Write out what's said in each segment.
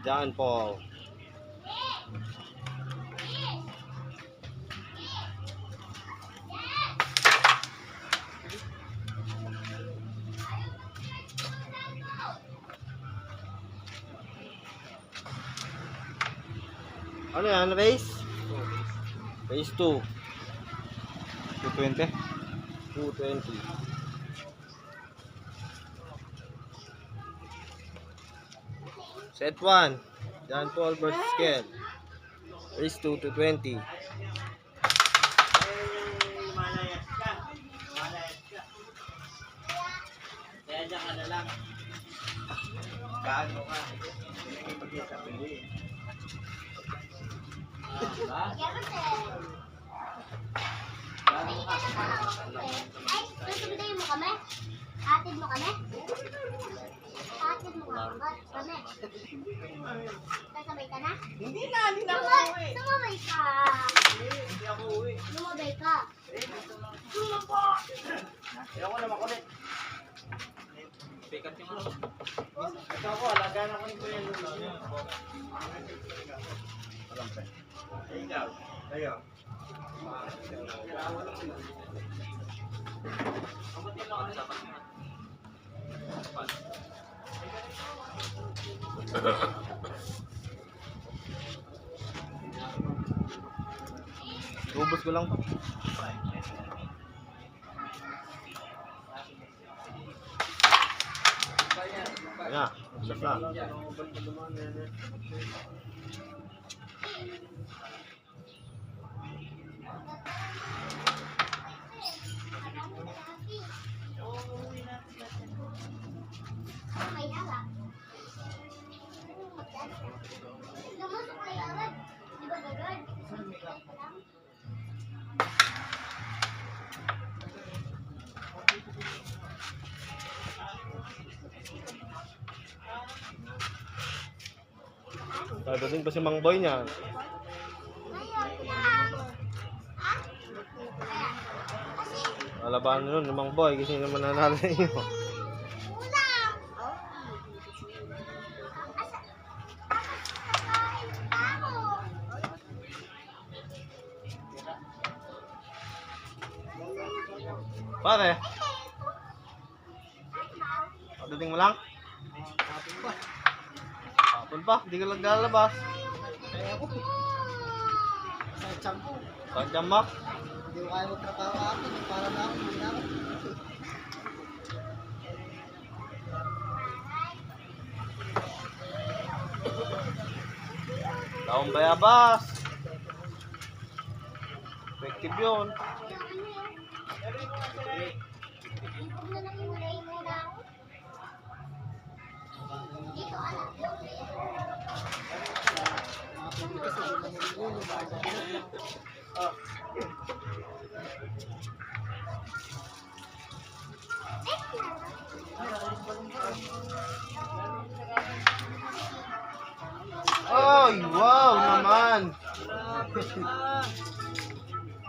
John Paul. Ano yan? Race? Race 2. 220. 220. Set 1. John Paul versus Kel. Race 2 to 20. Kaya dyan ka na lang. Bago ka. Hindi mag-isa pili. Ay, susunduin mo kami? Atid mo kami? Atid mo kami? Sasabay ka na? Hindi na ako uwi. Sumabay ka. Hindi ako uwi. Lumabay ka. Ayoko na makulit. Pikat yung ano. Ito ako, alagaan ako ni Kuya Lula. Alam pa. Ikaw. Kayo. Ubus ko lang pa. Ayan, ubus na. May alak. Lumusok na yung agad. Di ba agad? Dadating pa si Mang Boy niya. Alabahan nun, yung Mang Boy kasi naman nanalo niyo. Pare. Dadating mo lang? Hapon pa, hindi ka lang lalabas. Kaya ako. Sa tiyan ko. Saan mo? Hindi ko kaya magtrabaho ako. Para na ako. Hindi na ako. Taong bayabas. Effective yun. Ay, wow naman.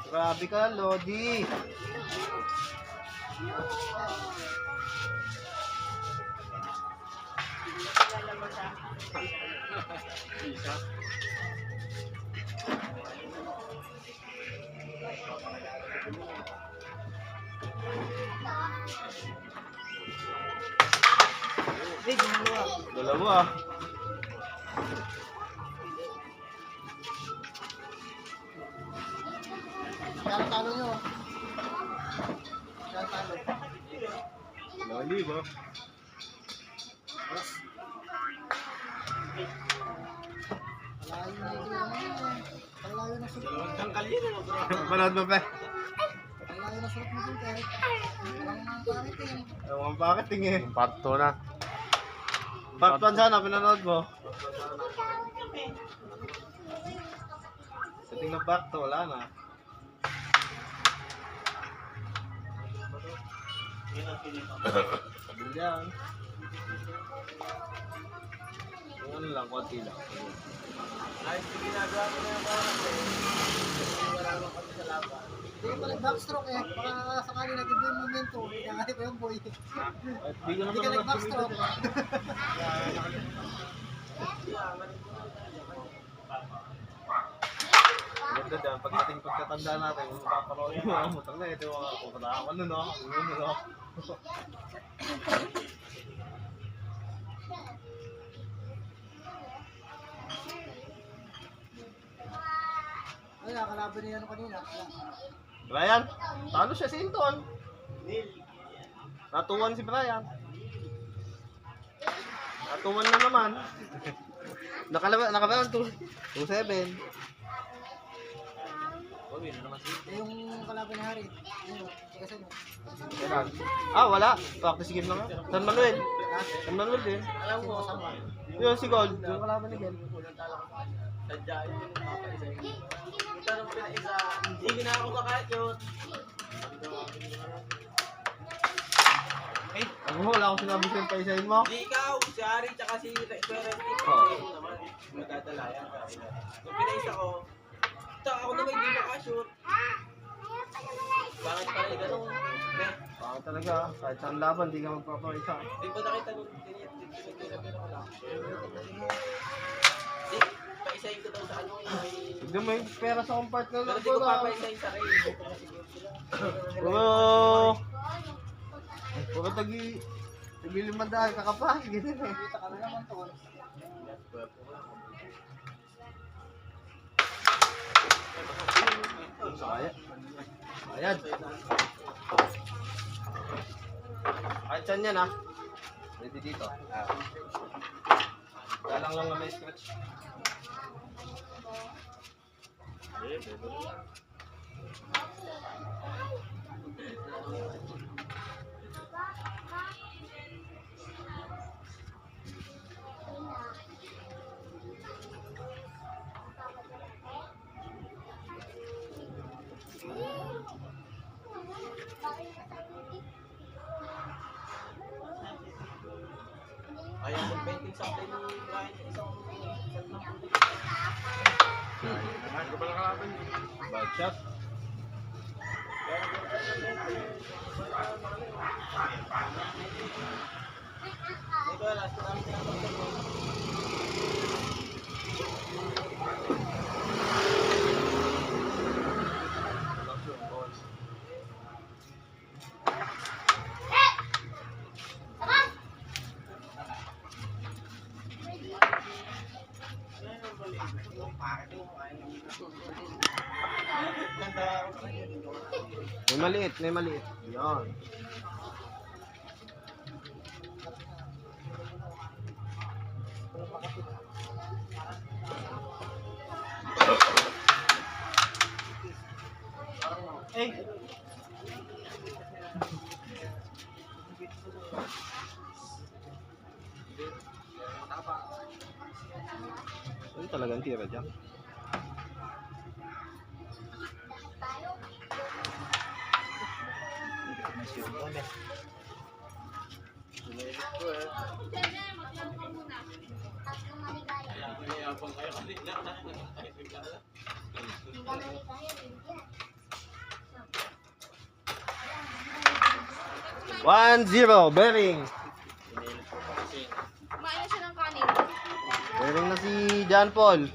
Grabe ka, Lodi. Dalawa. Kaya talo nyo. Kaya talo. 2,000. Malayo na yung malayo na suot. Dalawang tangkal yun. Panood mo pa. Malayo na suot mo dun kahit. Walang pangit eh. Ewan bakit tingin. Part 2 na. Part 1 sana, pinanood mo. Sa tingnan part 2, wala na. Sabi yan. Yung ano lang, konti lang. Ayos yung ginagawa ko na yung parang wala naman kami sa laban. Hindi ko nag-backstroke eh. Baka sakali nag-iba yung momento. Nangyari ko yung boy. At di ka Hindi naman ka naman nag-backstroke. sumibat eh. yan, pagkatanda natin, mapaparoon yung mga mutang na ito, mga pupunta ka nun, no? Ano, no? Ay, nakalaban niya ano kanina. Brian, talo siya si Inton. Natuwan si Brian. Natuwan na naman. Nakalaban 2-7. Eh, yung kalaban ni Harry. Yun, kasi no. Kailan? Ah, wala. Practice game lang. San Manuel. San Manuel din. Alam ko, Yun si Gold. Yung kalaban ni Gel. hindi na ako kakachot. Ako wala akong sinabi sa'yo pa isahin mo. Di ikaw, si Ari, tsaka si Renty. Oo. Kasi naman, magdadala yan. Nung pinaisa ko, ako naman hindi makashoot. Bakit pala yung gano'n? Baka talaga, kahit saan laban, di ka magpapaisa. Di ba nakita nung tinitira ko lang? Di, paisahin ko daw sa ano. Hindi mo yung pera sa compart na Pero lang di ko papaisahin sa rin. Puro tagi-500 kakapas, ganyan eh. Kita ka na naman to. Sayang. Ayan. Kahit saan yan, ha? Pwede dito. Dalang lang na may scratch. Ayaw mag-painting sa akin ni Brian sa isang Bad shot. Ito, last ko namin tinatapos ko. May maliit. Yan. Eh! Ano talagang tira dyan? Mayabang kayo kanina. 1-0, Bering. Kumain siya ng kanin. Bering na si John Paul.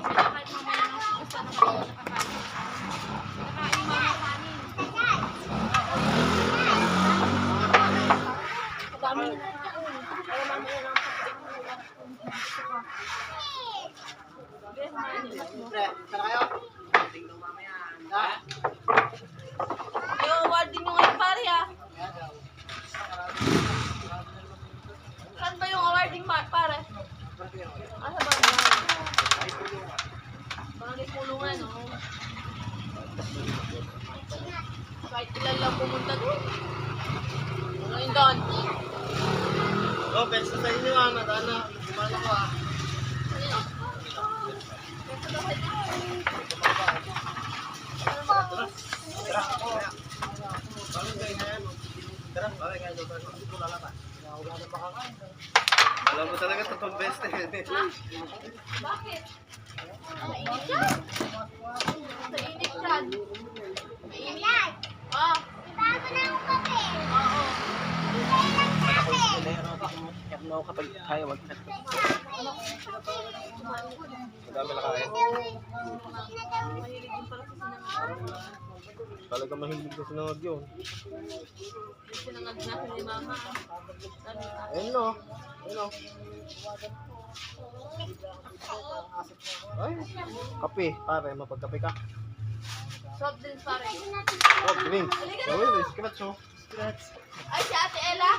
Kahit mamaya nang gusto na kayo nakakain. Nakain mo ng kanin. Dami na nakain. Para mamaya lang Pre, tara kayo. yung awarding nyo ngayon pare ah. Saan ba yung awarding pare? Asa ba? Barangay Pulungan, oh. Kahit ilan lang pumunta doon. Ngayon doon. Oh, best sa inyo ah, nadana. Gumana ko ah. Alam mo talaga totoong best eh. Bakit? Mainit yan. Sa init yan. Mainit. Ah. Bago na ang kape. Oo. Kailan kape? Kapag kaya, wag anak ko. Pinabayaran ako ng anak ko eh. Madami na kain. Mahilig din pala sa sinangag. Talaga mahilig ko sinangag yun. Yung sinangag natin ni Mama. Dami ka. Ayun no. Ayun no. Ay, kape. Pare, mapagkape ka. Soft drinks pare. Oh, drinks. Uy, may scratch oh. Ay, si Ate Ella.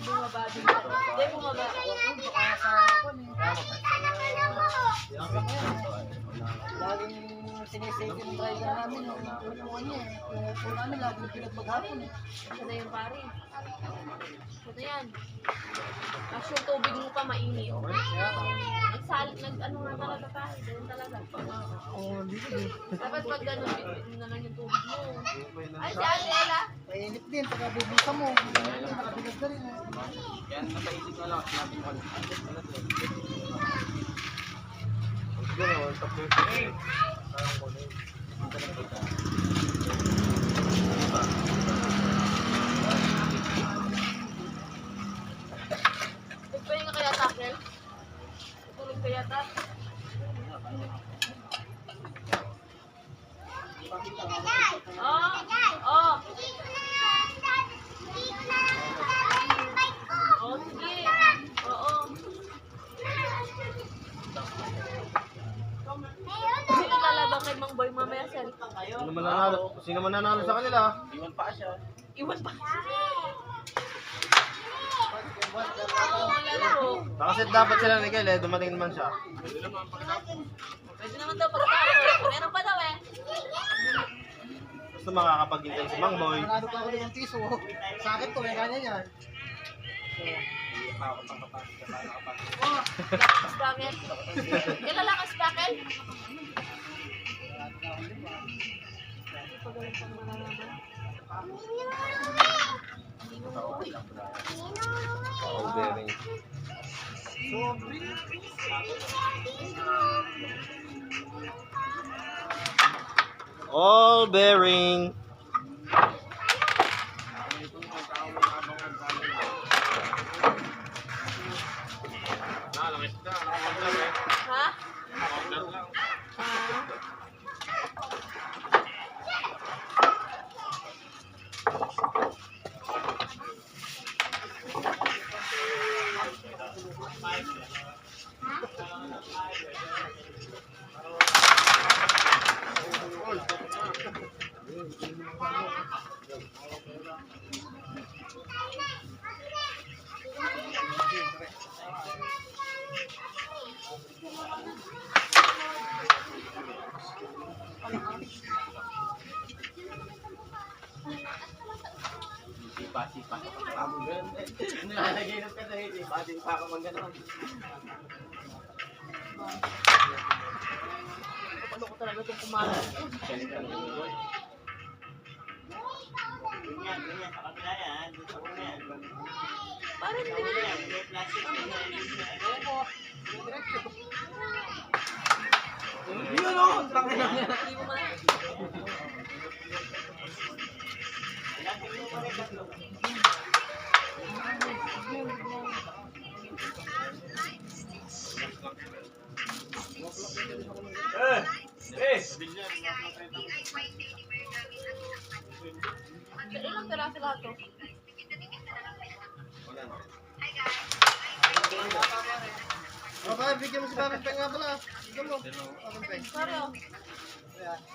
Bumaba din ako. Hindi, bumaba. Baka sa akin eh. Laging sinisave yung driver namin yung upuan niya eh. Yung upuan namin laging pinagmaghapon eh. Ito na yung pare. Ito na yan. Tapos yung tubig mo pa mainit. Ano nga talaga tayo. Ganun talaga. Oo, dito eh. Dapat pag gano'n, bitin na lang yung tubig mo. Ay, si Ate Ella. Mainit din, pagka bibisa mo. Nakabigas na rin eh. Kaya napaisip na lang, sinabi ko ano to? Sige na, one top yung parang ko na yun. Nagpahinga ka kaya, Takel? Tulog ka yata? Oh! Oh, sige. Oo. Sino lalaban kay Mang Boy mamaya, Sel? Sino man nanalo sa kanila? Iwan pa siya. Iwan pa. Oo, lalaro. Nakaset dapat sila ni Kel eh, dumating naman siya. Pwede naman daw pagkakaroon. Meron pa daw eh. Gusto makakapaghintay si Mang Boy. Nanalo pa ako ng piso. Sa akin to eh, ganyan yan. Oh, Spakel. Kilala ka, Spakel? Pagaling pang malalaman. All bearing. All bearing. Ha? Ah. Sipa. Ang ganda. Nalagay ka sa hiti. Pati pa ako mang gano'n. Ano ko talaga itong kumain. Parang hindi na yan. Yun o! Tangin na yan. Hindi mo man. Ilang peraso lahat to? Okay, bigyan mo si Papi Peng nga pala. Bigyan mo. Papi Peng. Sorry oh.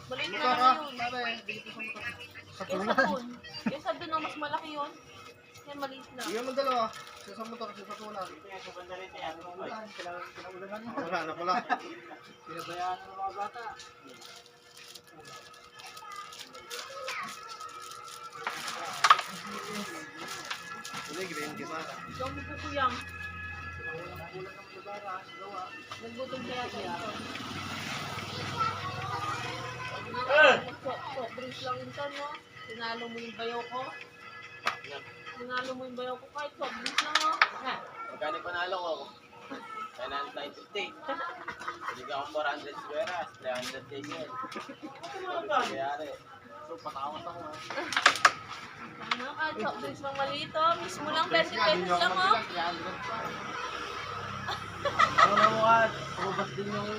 Maliit na Mukha ka. lang yun. Papi, bigyan ko sa Yung sabon. Yung sabon no, mas malaki yun. Yan maliit na. Bigyan mo dalawa. Sasama mo to kasi sa tulan. Wala na pala. Pinabayaan ng mga bata. Hindi, green gitara. Ikaw mo kukuyang. Nagbutong kaya kaya. Soft drinks lang yun tan, no? Tinalo mo yung bayaw ko. Tinalo mo yung bayaw ko kahit soft drinks lang, no? Magkano panalo ko? 950. Hindi ka akong 400 squares, 300 tigil. Kayari. So, patawat ako ha. Ano ka? Soft drinks pang maliit oh. Mismo lang 20 pesos lang oh. Ano na mo ka? Pumabas din yung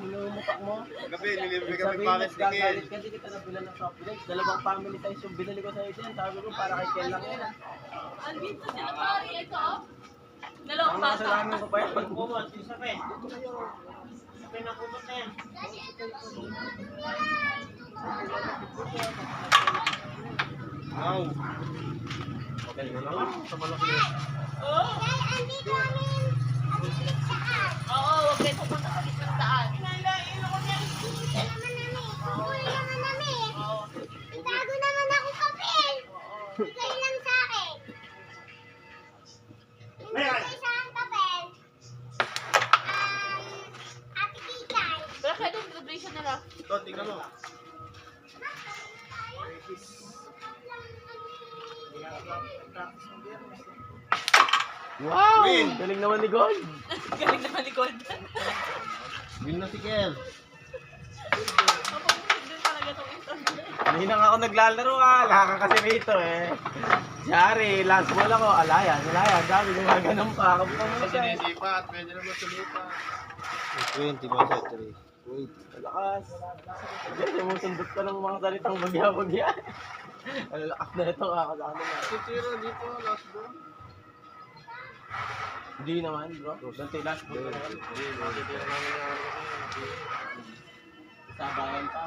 minumupak mo. Gabi, nilibre kami Sabihin pares mo, ni Kel. gagalit ka, di kita nabilan ng soft drinks. Dalawang family size yung binili ko sa'yo dyan. Sabi ko, para kay Kel lang yan. Andito sila pari. Ito oh. Dalawang Ang bata. kasalanan ko pa yan. Wow. Okay na naman. Sa malaki. Oo, huwag kayo pupunta sa isang daan. Itago naman ako papel. Bigay lang sa akin. Bigay sa akin papel. Ate Kikay. Pero kaya yung celebration nila. Ito, tingnan mo. Wow! Win! Galing naman ni Gold. Galing na malikod. Win na si Kel. Mapapusin din talaga itong internet. Hindi na nga ako naglalaro Wala ka kasi rito eh. Siyari, last ball ako. Alayan. Dami gumaganon pa. Kabukan mo siya. Sinisipa at pwede naman sulipa. 20 ba sa 3? Wait. Malakas. Diyan, sumusundot ka ng mga salitang bagya-bagya. Ang lakas na ito kakasama na. Titira dito, last ball. Hindi naman bro. Dante last ball ka naman. Sabayan pa.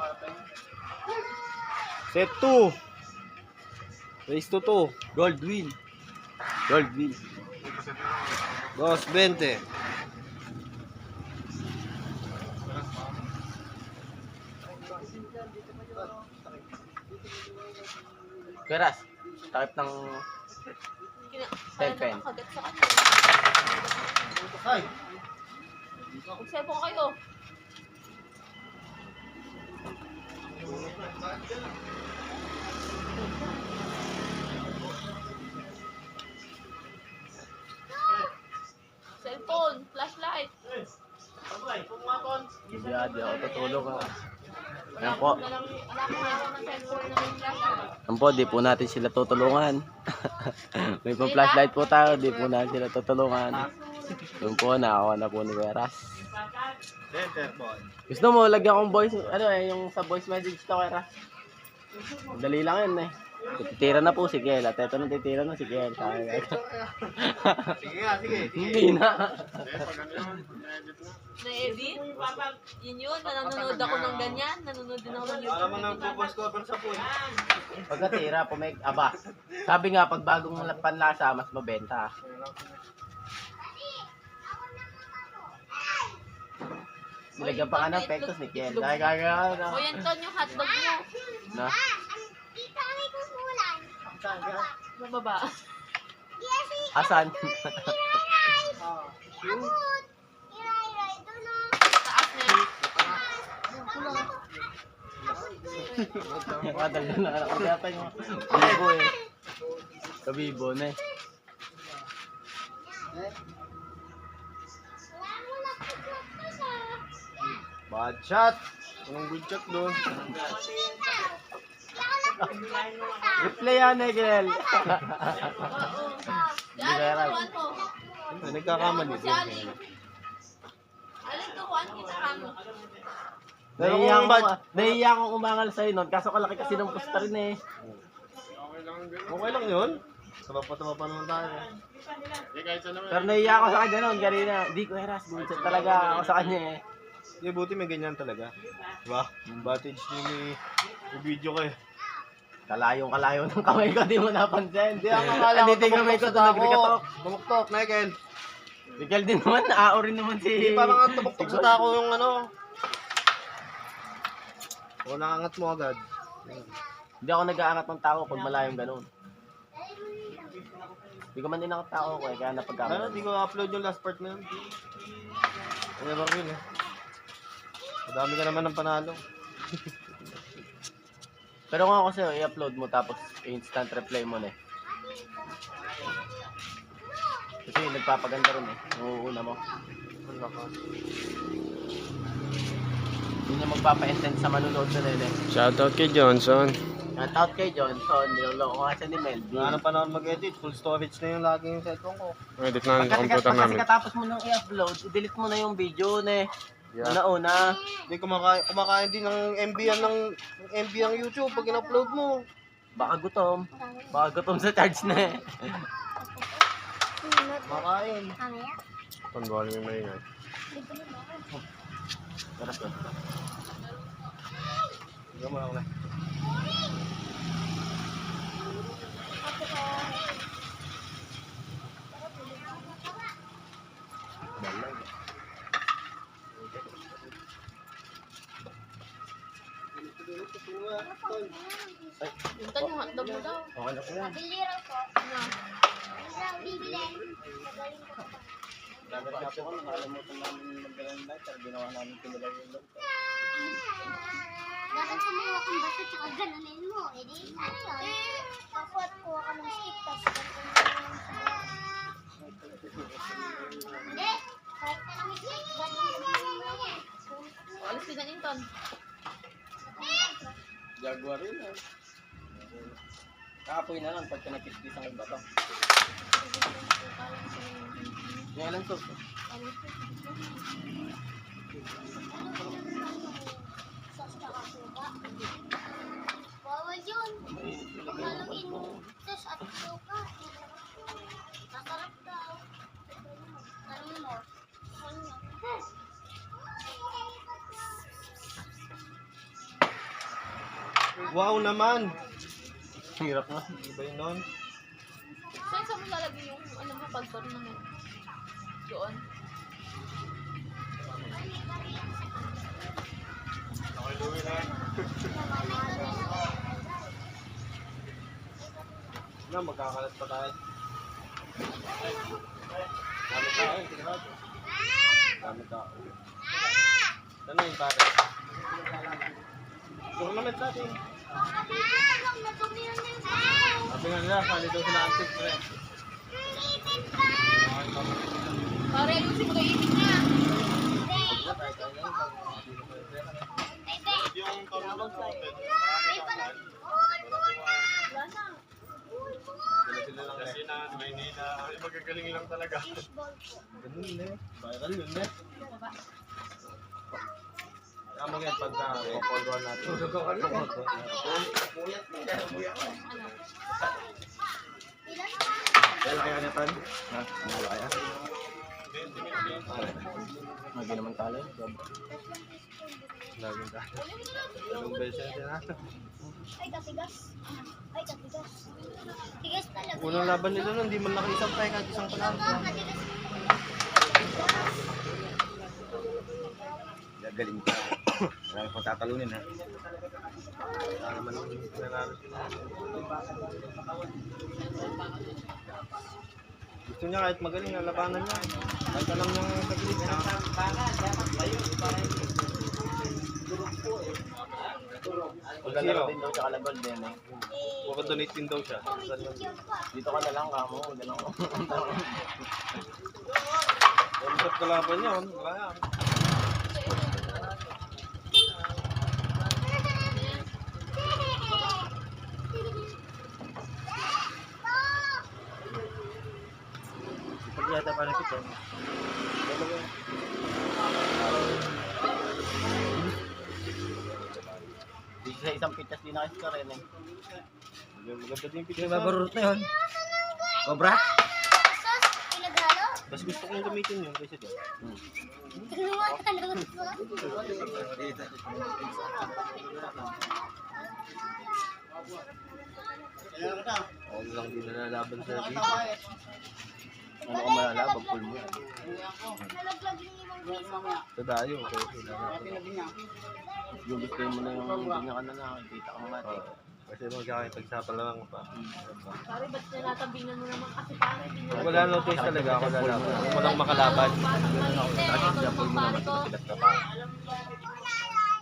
Set 2. Race to 2. Gold win. Gold win. 2.20. Keras. Takip ng Kaya nakakagat sa kanya. Ay! Magsepo kayo. Cellphone, flashlight. hindi ako tutulog ha. Ayan po. Wala akong hawak ng cellphone na may flashlight. Ayan po, di po natin sila tutulungan. May pang flashlight po tayo, di po natin sila tutulungan. Doon po, nakakuha na po ni Keras. Center ball. Gusto mo, lagyan kong voice, yung sa voice message to, Keras. Dali lang yun eh. Titira na po si Kel, at eto na titira na si Kel. Sige nga, sige. Hindi na. Na-edit? Yun, nanonood ako ng ganyan. Nanonood din ako ng YouTube. Alam mo nang pupos cover sa pool. Pagkatira, aba. Sabi nga, pag bagong panlasa, mas mabenta. Nilagyan pa ka ng pektos ni Kel. O yan, Ton, yung hotdog mo. Na? Dito kami kukulan. Mababa. Asan? Abot. Iray-iray. Doon o. Taas na. Matagal na anak ko yata yung bibo eh. Kabibo na eh. Wala mo na putlok ko sa. Bad shot. Anong good shot doon? Replay yan eh, Kel. Oo. Hindi kaya raw. Turuan mo. Nagkakamali Si din. Ali. Alin turuan kita kamo. Nahiya akong umangal sa'yo nun, kaso kalaki kasi ng posta rin eh. Okay lang yun. Sabap pa naman tayo. Pero nahiya ako sa kanya nun, kanina. Di ko heras, bullshit talaga ako sa kanya eh. Hindi, buti may ganyan talaga. Diba? Advantage ni video ko eh. Kalayong-kalayo ng kamay ko, di mo napansin. Hindi, ang akala ko Andito yung kamay ko, nagre-katok. Tumuktok, Michael. Miguel din naman, naao rin naman si... Hindi parang ang tumuktok sa tako yung ano. O, nakangat mo agad. Hindi ako nag-aangat ng tao pag malayong ganun. Hindi ko man din ang tao ko eh, kaya Ano, napagkakaroon. hindi ko upload yung last part na yun. Never win eh. Madami ka naman ng panalo. Pero kung ako sa'yo, i-upload mo tapos instant replay mo na eh. Kasi nagpapaganda rin eh, nauuna mo. Ang lakas. Hindi niya magpapa-intend sa manunood na nila eh. Shoutout kay Johnson. Shout out kay Johnson, niloloko ka siya ni Melvin. Wala nang panahon mag-edit. Full storage na yung lagi yung cellphone ko. Edit na yung computer namin. Pagka katapos mo nang i-upload, i-delete mo na yung video na una. Hindi, kumakain din ng MB ng MB ang YouTube pag in-upload mo. Baka gutom. Baka gutom sa charge na eh. Kumakain. Mamaya. Panduan yung maingay. Tara po. Hindi mo lang na. Puntan yung hotdog mo daw. Okay na po yan. Biliro po. Ano? Bibilin. Magaling ko pa. Dagat nga po kami, nakalimutan namin magdala ng lighter. Ginawa namin pinilay yung lighter. Dapat sumuha kang baso tsaka gananin mo. Eh di, ano yun? Kapot kuha ka ng stick, tapos ganito mo yung sabaw. Hindi. Kahit na lang yung stick, ganun mo yan. O, alis ka na Ninton. Jaguar yun eh. Kakapoy na lang pagka nakikis ang iba to. Yung ilang sauce? Sos tsaka suka. Bawal yun. Haluin mo. Sos at suka. Masarap daw. Ano mo? Wow naman! Hirap na. Iba yun nun. Saan mo lalagay yung ano mo pagparo naman? Doon. Na, magkakalat pa tayo. Dami tao, sigurado. Dami tao. Ano yung pare? Tournament natin. Sabi nga nila, pali daw sila antik, pre. Pare, ayusin mo na yung ibig niya. Yung tournament natin. Wala na. Sila lang kasi na Maynila. Ay, magagaling lang talaga. Ganun eh. Viral yun eh. Tama yan pagka popoldoan natin. Tulog ako rin. Kaya kaya niya tan? Ha? Ano kaya? Lagi naman talo. Laging tayo. Anong beses yan natin? Ay, katigas. Ay, katigas. Tigas talaga. Unang laban nila nun, di man nakaisang tayo kahit isang panalo. Katigas. Gagaling ka. Marami pang tatalunin ha. Wala naman yung nanalo sila. Gusto niya kahit magaling na labanan niya. Kahit alam niyang saglit na. Maglalaro din daw siya kalabal din eh. Baka donate din daw siya. Dito ka na lang kamo. Ganun ko. Ang sarap kalaban niya. Wala yan. Pag yata pa nakita. Dito sa isang pitas din nakis ka rin eh. Maganda din yung picture. Mabarurot na yun. Cobra? Sos, pinaghalo? Mas gusto kong gamitin yun kaysa dyan. Tulungan ka lang. Ako lang din nalalaban sa video. Ano ka malalabag? Pull mo yan. Nalaglag yung 5 piso. Sa dayo. Okay, Yung gusto mo na yung hindi niya ka na nakikita kang mati. kasi magkakapagsapal lang pa. Pare, ba't nilatabingan mo naman? Kasi pare, di nyo. Wala no choice talaga ako lalaban. Kung walang makalaban. Parang maliit eh. Ikaw Kaya pull naman mo pare naman ko. sa pilas ka pa.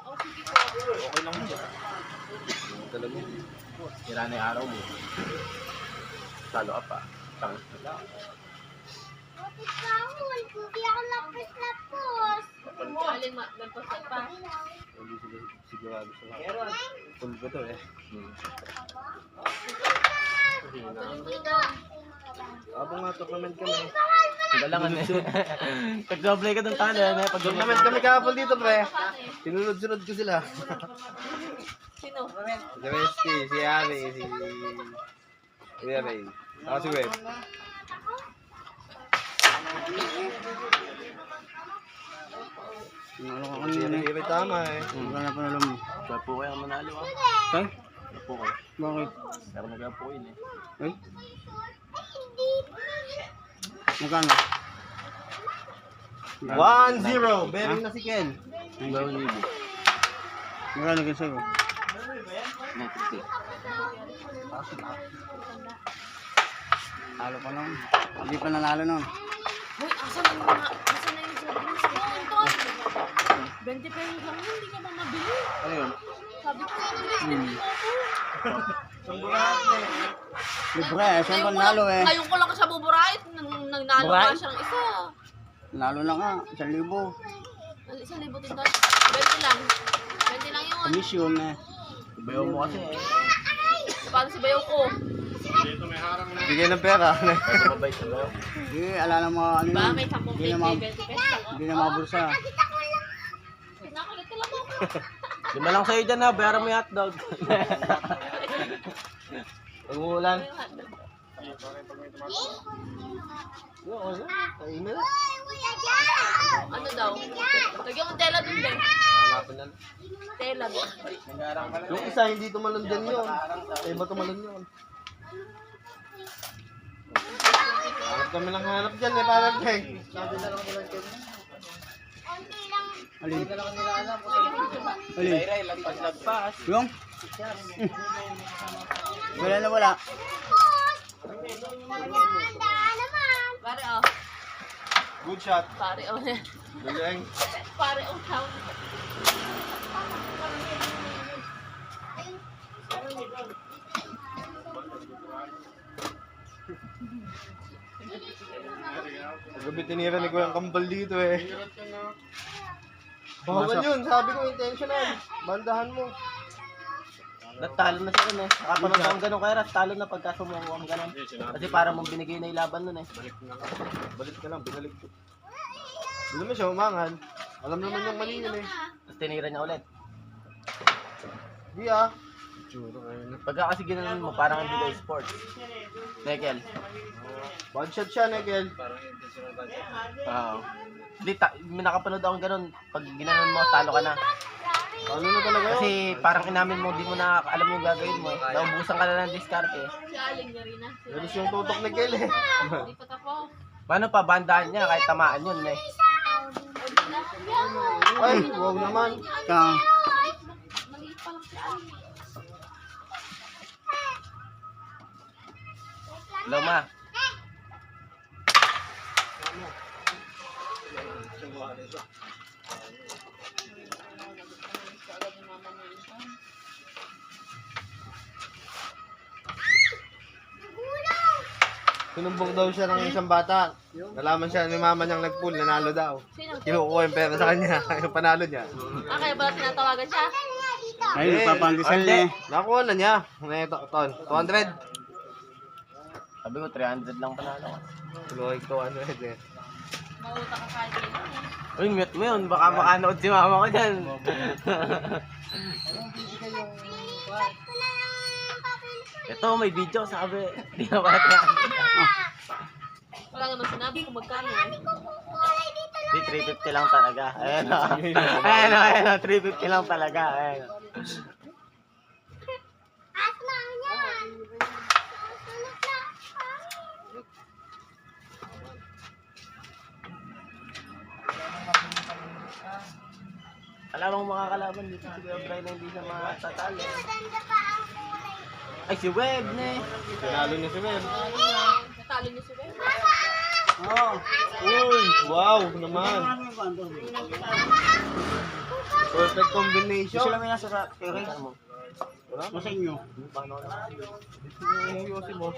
Oh, sige po. Okay lang siya. Talaga. Sira na yung araw mo. Talo ka pa. Tangos na lang. Kapit ka ako, hindi ako lapos-lapos. Aling nagpasal pa. Hindi sila sigurado sa full ko to eh. Habang nga tournament kami. Galangan eh. Pag-double ka ng talo, eh. Tournament kami kahapon dito pre. Sinunod-sunod ko sila. Sino? Si Westy, si Ami, si Kuya Ray. Saka si Web. Ano ka Si Ray tama eh. Wala na panalo mo. Kaya po kayo ang manalo ah. Tay? Kaya po kayo. Bakit? Pero nagkaya po yun eh. Ay? Magkano? 1-0. Bearing na si Ken. Gawin libo. Magkano kayo sa'yo? 90. Talo pa lang. Hindi pa nanalo nun. Uy, asan na yung mga, asan na yung sabi ng skin to? 20 pesos lang yun, hindi ka ba mabili? Ano yun? Sabi ko, bili ako. Libre eh. Saan pa nanalo eh? Ngayon ko lang siya buburait, nagnalo Buray? nga siyang isa. Nanalo na nga. 1,000. 1,000 din doon. 20 lang. 20 lang yun. Commission eh. Ibayaw mo kasi eh. Paano si Bayaw ko? Bigay ng pera. Mabait sa bayaw. Hindi, ala na mga ano Ba, yun. may 10 Hindi na pesos, mga, 20 pesos ako. hindi na mga bulsa. Nakalit ka lang ako. 5 lang sa'yo dyan ha, bayaran mo yung hotdog. Pag-uulan. Oo, kain na. Ano daw? Lagyan mo tela dun din. Hanapin na. Tela dun. Yung isa hindi tumalon din yun. Iba tumalon yun. Hanap kami ng hanap dyan eh, parang Peng. Alin? Alin? Ray, lagpas. Yung? Wala na wala. Pare, oh. Good shot. Pare, oh. Galing. Pare, oh. Sound. Paggabi tinira ni Kuya ang kambal dito eh. Bawal yun, sabi ko intentional. Bandahan mo. Natalo na siya nun eh. Nakapanood akong ganun kaya Ras, talo na pagka sumuko ang ganun. Kasi parang mong binigay na yung laban nun eh. Balik ka lang, binalik ko. Hindi naman siya umangan. Alam naman yung mali yun eh. Tapos tinira niya ulit. Di ah. Pagka kasi ginanon mo, parang hindi ka sport. Nekel. Bad shot siya, Nekel. Oo. Hindi, may nakapanood akong ganun. Pag ginanon mo, talo ka na. Ano na talaga yun? Kasi parang inamin mo, di mo na alam yung gagawin mo. Naubusan ka na ng diskarte. Si Aling na rin na. Galis yung tutok ni Kel eh. Hindi pa tapos. Paano pa, bandahan niya kahit tamaan yun eh. Ay, wow naman. Kang. Maliit pa lang si Aling. Hello ma. Sinumbong daw siya ng isang bata. Nalaman siya ni mama niyang nag-pool, nanalo daw. Sino? Kinukuha yung pera sa kanya, yung panalo niya. Ah, kaya pala tinatawagan siya? Ay, nagpapandesal eh. Nakuha na niya. Ito, ton. 200. Sabi ko 300 lang panalo. Kinuha ko 200 eh. Mauta ka kahit yun eh. Uy, mute mo yun. Baka makanood si mama ko dyan. Ito, may video, sabi. Di na ba ito? Wala naman sinabi kung magkano eh. Di, 350 lang talaga. Ayan o. Ayan o, ayan o. 350 lang talaga. Ayan o. Alam mo makakalaban dito si Kuya Bray na hindi siya matatalo. Ay, si Web ne. Tinalo niya si Mem. Natalo niyo si Ben. Oo. Uy, wow naman. Perfect combination. Sila may nasa sa kere. Wala. Nasa inyo. Yosi mo.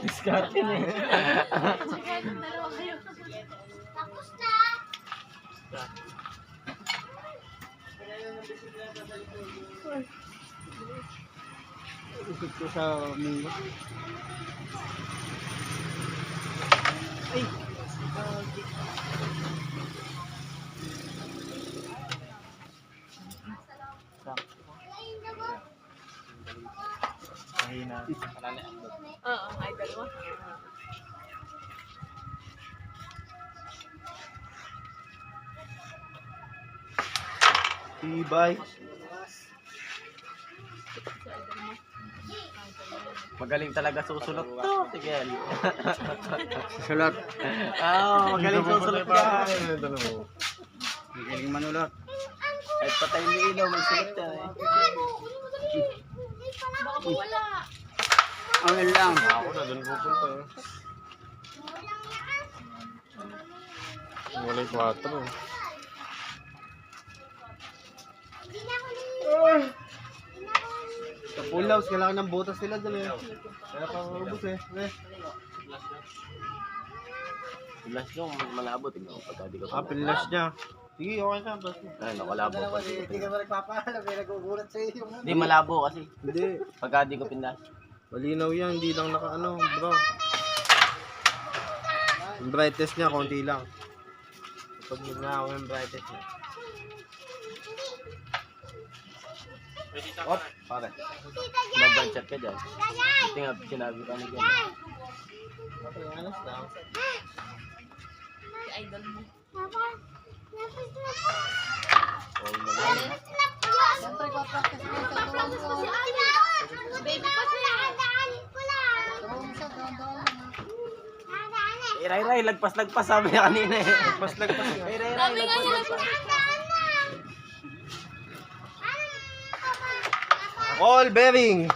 Diskarte na eh. Sige, dalawa kayo. Tapos na. Isip ko sa Mingo. Ay! Oo, idol mo. Tibay. Magaling talaga susunod to, Tigel. Sulat. Magaling susunod ka. Magaling manulot. Kahit patay ni ilaw, may sulat yan eh. Baka mawala. Ang lang. Ako na, doon pupunta. Wala yung 4 eh. Sa full house, kailangan ng butas nila dun eh. Kaya pang ubus eh. Pilas nyo, malabo. Tingnan ko pagka di ka Pilas niya. Sige, okay ka. Basta. Ay, nakalabo pa. Hindi ka ba nagpapaalam, may nagkukulat sa iyo. Hindi, malabo kasi. Hindi. Pagka di ko pinas. Malinaw yan. Hindi lang naka bro. Yung brightness niya, konti lang. Kapag nag-ako yung brightness niya. Op, pare. Mabanchat ka dyan. Ito nga, sinabi ka na dyan. Okay, alas lang. Si idol mo. Siyempre, practice mo sa tuwang mo. Baby pa siya. Tuwang mo siya, dahan-dahan lang. Ray, lagpas sabi niya kanina eh. Lagpas nga. Sabi nga niya. Ball bearing.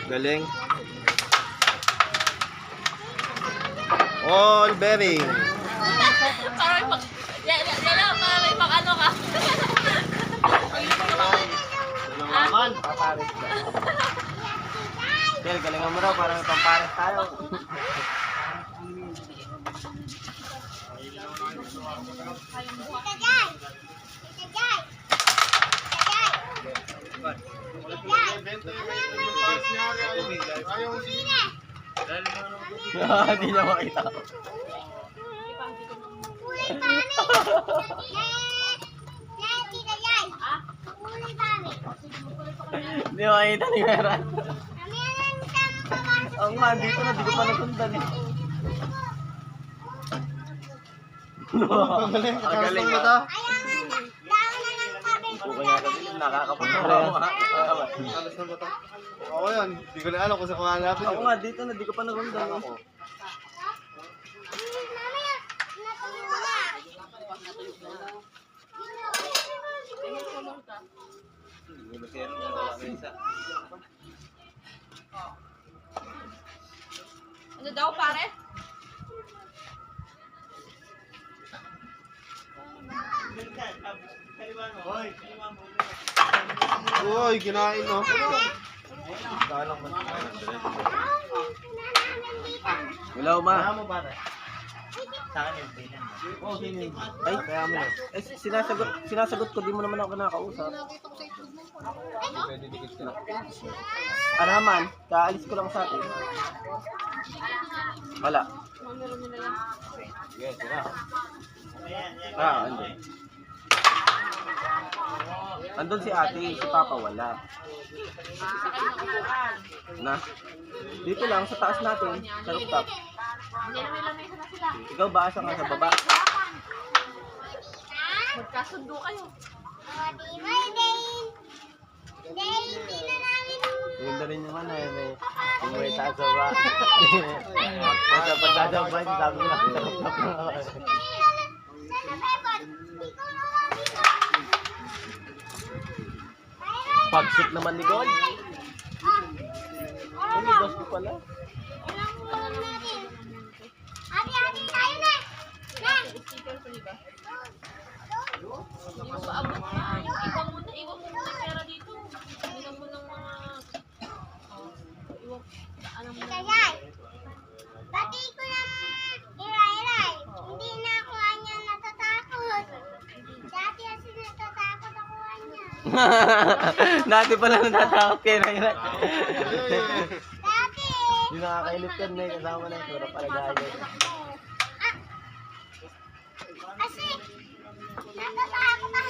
Galing. Ball bearing. Parang pag... Yan lang, para may pang ano ka. Naman. Papares ba? Kel, galingan mo raw para may pampares tayo. Hindi niya makita. Hindi makita ni Meran. Ang man, dito na, di ko pa nasundan eh. Magaling ito. Okay nga kasi, nakakapunta mo. Alas na ba ito? Ako yan. Hindi ko na alam kung saan ko hanapin Ako yun. nga, dito na, di ko pa nasundan ako. Ano daw, pare? Uy, kinain no. Hello, ma. Kaya mo pare. Ay, kaya mo na. Eh, sinasagot ko, di mo naman ako kinakausap. Pwede dikit ka. Ano naman, kaalis ko lang sa atin. Wala. Sige, tira. Andun. Andun si ate, si papa wala. Na? Dito lang, sa taas natin, sa rooftop. Hindi na may lamesa na sila. Ikaw ba, asa ka sa baba? Magkasundo kayo. Ganda rin yung ano, may taas sa baba. Nasa pagdadabay, sabi ko na sa rooftop na. Pag-shoot naman ni Gold. Ay, may boss ko pala. Sticker free ba? Hindi mo paabot pa. Iwan mo muna yung pera dito. Iwan mo ng mga... Iwan... Ano mo na... Pati ko ng iray-iray. Hindi na ako kanya natatakot. Dati Dati pala natatakot kay Ray-Ray. Dati. Hindi nakakailip yan na kasama na yung sura pala gaya. Kasi, natatakot ang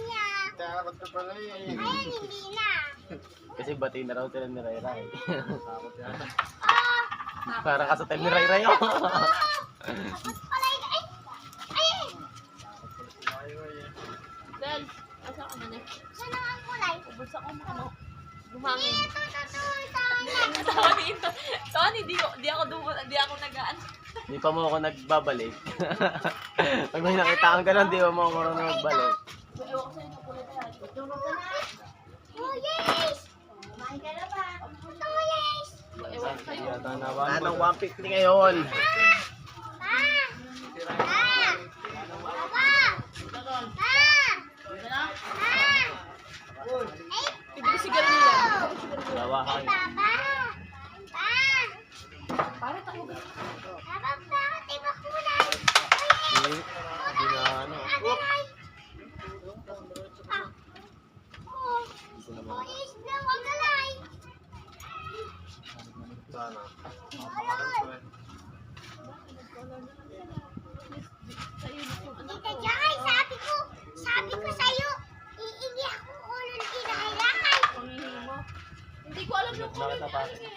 niya. Takot ka pala eh. Ayun, hindi na. Kasi bati na raw sila ni Ray-Ray. Takot yan. Oh, Para ka sa tel ni Ray-Ray. Oh. takot pala yun. Ay! Bel, asa ka man eh. Saan ang kulay? Ubus ako ano. Bumangin. Ito, sana. Saan, di ako nagaan. Hindi pa mo ako nagbabalik. Pag may nakita kang ganun, di mo ako marunong magbalik. Ewan ko sa'yo ng kulay na yan. Tulog ka na. Oh, yes! Kumain ka na ba? Oh, yes! Ewan ko sa'yo. Yata na ba? Anong 150 ngayon? Pa! Pa! Papa! Pa! Pa! Ay, Ibig siguro nila. Lawahan. Papa! Pa! Bakit ako ba? Papa, bakit di ba kulay? Hindi na ano. Agalay! Ah! Oh! Oh, yes na, agalay! Sana. Ayun! Tita Jai, sabi ko sa'yo, iingi ako ulol kinailangan. Panghihingi mo. Hindi ko alam yung kulay niya.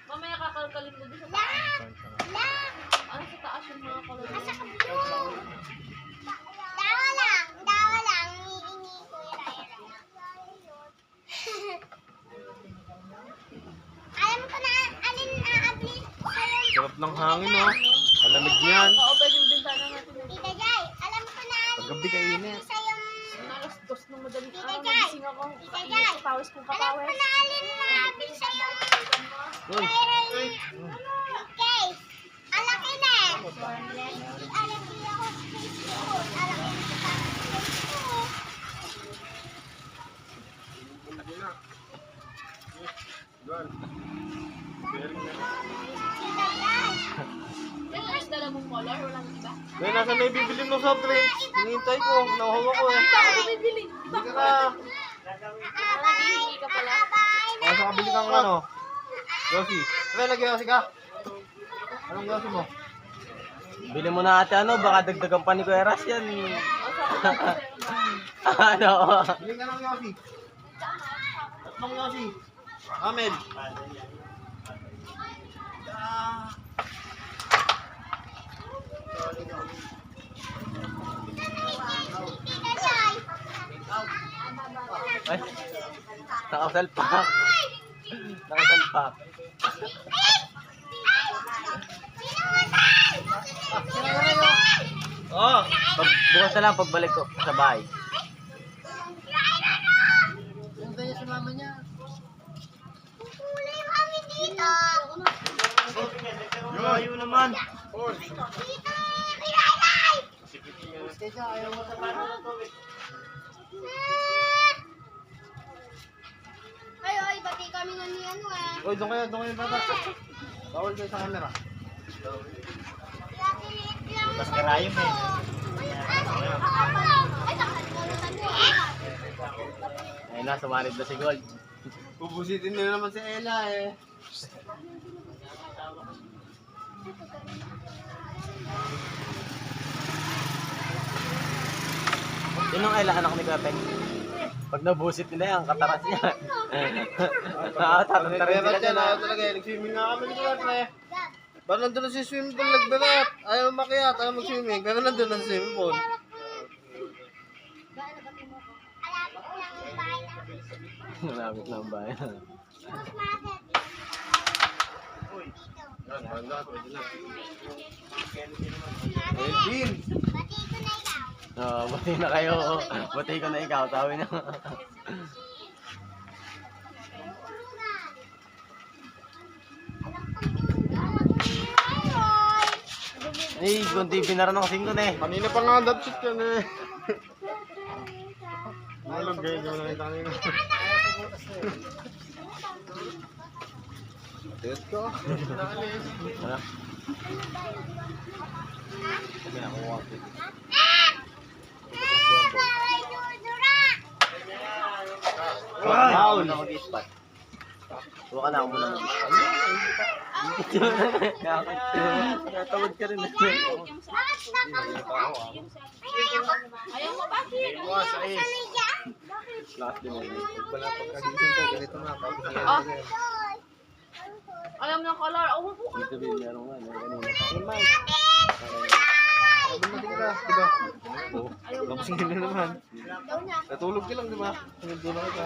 Mamaya kakalkalin mo doon sa La! taas. La! Ano sa taas yung mga kulay Asa niya? ka blue? Dawa lang, iingi ko Alam ko na, alin na ablis ko sa'yo. Sarap ng hangin oh. Alamig niyan. Oo, pwede yung bintana natin. Tita Jai, alam ko na alin Paggabi kainit. sa'yo. Alas 2 ng madaling Tita araw, Jai! nagising ako. Tita Jai! Pawis kong Alam kapawis. ko na alin na ablis sa'yo. Uy. Okay. Alaki na. Alaki ako sa Facebook. Alaki na sa Facebook. Tita Jai. Yung last dala mong color, walang iba. May nasa na ibibili mo soft drinks. Hinihintay ko. Nakuha ko eh. Ito ako bibili. Hindi ka na. Naghihingi ka pala. Nasa kabili kang ano. Yossi. Pre, nag-Yossi ka? Anong Yossi mo? Bili mo na ate ano, baka dagdagan pa ni Kuya Ras yan. Ano? Bili ka ng Yossi. Tatlong Yossi. Amel. Tita Jai. Ay, nakasalpak. Nakasalpak. Oh. Bukas na lang pagbalik ko sa bahay. Ganda niya sa mama niya. Kulay kami dito. Ayaw naman. Dito. Ilay! Kaya ayaw mo sa mama na to eh. Ay, bati kami nga ni ano eh. Uy, doon kayo bata. Bawal kayo sa camera. Laki-liit lang. Mas karayom eh. Ay, nakalimutan mo eh. Ayun na, sumarid na si Gold. Pupusitin nila naman si Ella eh. Sinong Ella, anak ni Kuya Peng? Pag nabusit nila yan, kataras niya. Tarantarin sila dyan Ayaw ah. talaga eh. Nag-swimming nga kami dito pre. Ba nandun na si swimming pool nagbirat. Ayaw makiat, ayaw mag-swimming. Pero nandun na sa swimming pool. Alapit lang yung bahay namin. Malapit na ang bayan. Mas market. Yan, banda, pwede na. Market. Elvin! Bati ko na ikaw. Oo, bati na kayo. Bati ko na ikaw, sabi niya. Eh, kundi binara ng kasing doon eh. Kanina pa nga that shit yan eh. Nalog guys, hindi mo nakita kanina. Let's go. Ano? Pinakuha ko. Bawal dudura. Wow! Ako mag-spot. Huwag ka na ako muna mag-spot. Natawad ka rin. Ayaw mo, bakit? Last din mo. Wala pagkagising ko, ganito na. Ah. Alam ng color. Oh, po ka. Sabihin meron nga. Kanina. Dumating ka, di ba? Lapsing na naman. Natulog ka lang, di ba? Tulog ka.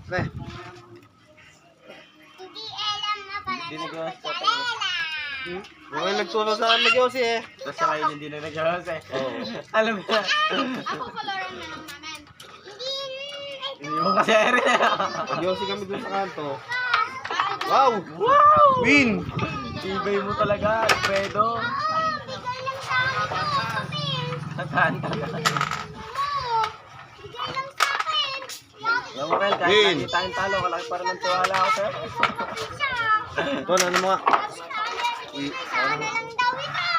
Pre, Hindi alam na pala. Hindi nag-spot. yung nagtulog sa Nagyosi eh. Tapos siya kayo hindi na nag-house eh. Alam mo na. Ako coloran na lang naman. Hindi mo kasi rin. Nagyosi kami dun sa kanto. Wow! Win! Ibay mo talaga, Alfredo. Bigay lang sa akin yung papel. Nakahanda ka. Bigay lang sa akin. Alam mo, Kel, kahit Win. lagi tayong talo, kalaki pa rin ang tiwala ako sa'yo. Ito, ano mo nga? Sabi na lang daw ito.